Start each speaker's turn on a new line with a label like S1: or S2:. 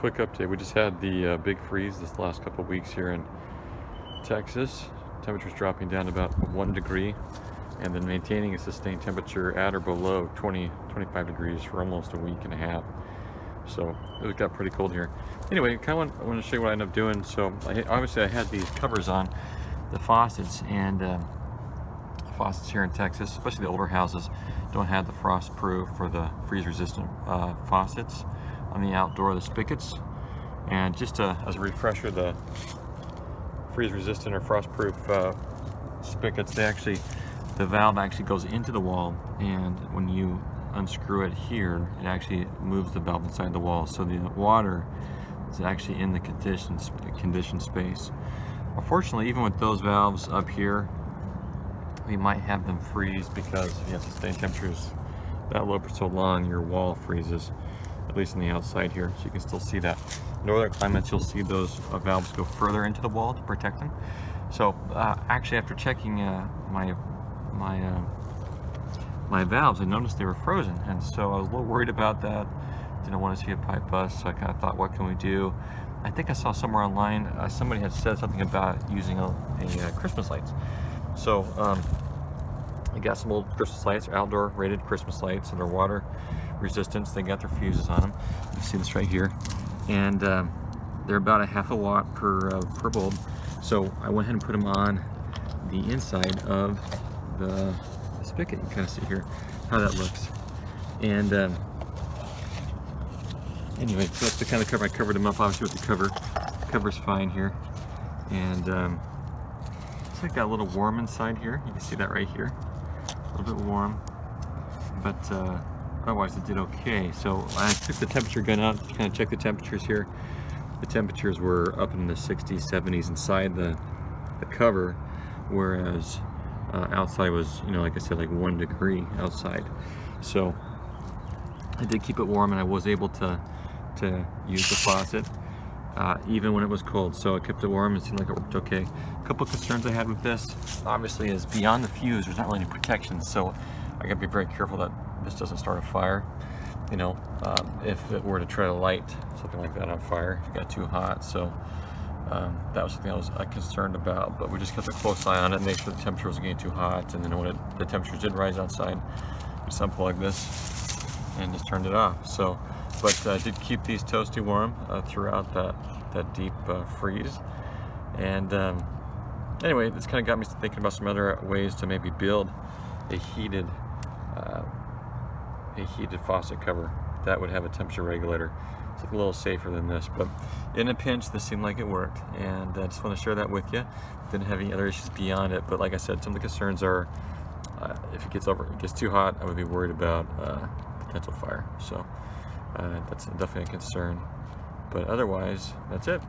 S1: quick update. We just had the big freeze this last couple of weeks here in Texas. Temperatures dropping down to about 1 degree and then maintaining a sustained temperature at or below 25 degrees for almost a week and a half. So it got pretty cold here. Anyway, I want to show you what I ended up doing. So obviously I had these covers on the faucets, and faucets here in Texas, especially the older houses, don't have the frost proof or the freeze resistant faucets on the outdoor, the spigots. And just as a refresher, the freeze resistant or frost proof spigots, the valve actually goes into the wall, and when you unscrew it here, it actually moves the valve inside the wall, so the water is actually in the conditioned space. Unfortunately, even with those valves up here, we might have them freeze because if you have sustained temperatures that low for so long, your wall freezes, at least on the outside here, so you can still see that. In northern climates, you'll see those valves go further into the wall to protect them. So actually, after checking my valves, I noticed they were frozen, and so I was a little worried about that. Didn't want to see a pipe bust, so I kind of thought, what can we do? I think I saw somewhere online somebody had said something about using a Christmas lights. So I got some old Christmas lights, outdoor rated Christmas lights, and they're water resistance. They got their fuses on them. You see this right here, and they're about a ½ watt per bulb. So I went ahead and put them on the inside of the spigot. You can kind of see here how that looks. And anyway, so that's the kind of cover. I covered them up obviously with the cover. The cover's fine here, and so it got a little warm inside here. You can see that right here, a little bit warm, but otherwise it did okay. So I took the temperature gun out to kind of check the temperatures here. The temperatures were up in the 60s, 70s inside the cover, whereas outside was, like I said, like 1 degree outside. So I did keep it warm, and I was able to use the faucet even when it was cold. So I kept it warm and it seemed like it worked okay. A couple of concerns I had with this, obviously, is beyond the fuse, there's not really any protection. So I gotta be very careful that this doesn't start a fire. If it were to try to light something like that on fire, if it got too hot. So that was something I was concerned about, but we just kept a close eye on it, make sure the temperature wasn't getting too hot, and then when the temperatures did rise outside, we just unplugged this and just turned it off. So, but I did keep these toasty warm throughout that deep freeze. And anyway, this kind of got me thinking about some other ways to maybe build a heated faucet cover that would have a temperature regulator. It's a little safer than this, but in a pinch, this seemed like it worked, and I just want to share that with you. Didn't have any other issues beyond it, but like I said, some of the concerns are if it gets too hot, I would be worried about potential fire. So that's definitely a concern, but otherwise, that's it.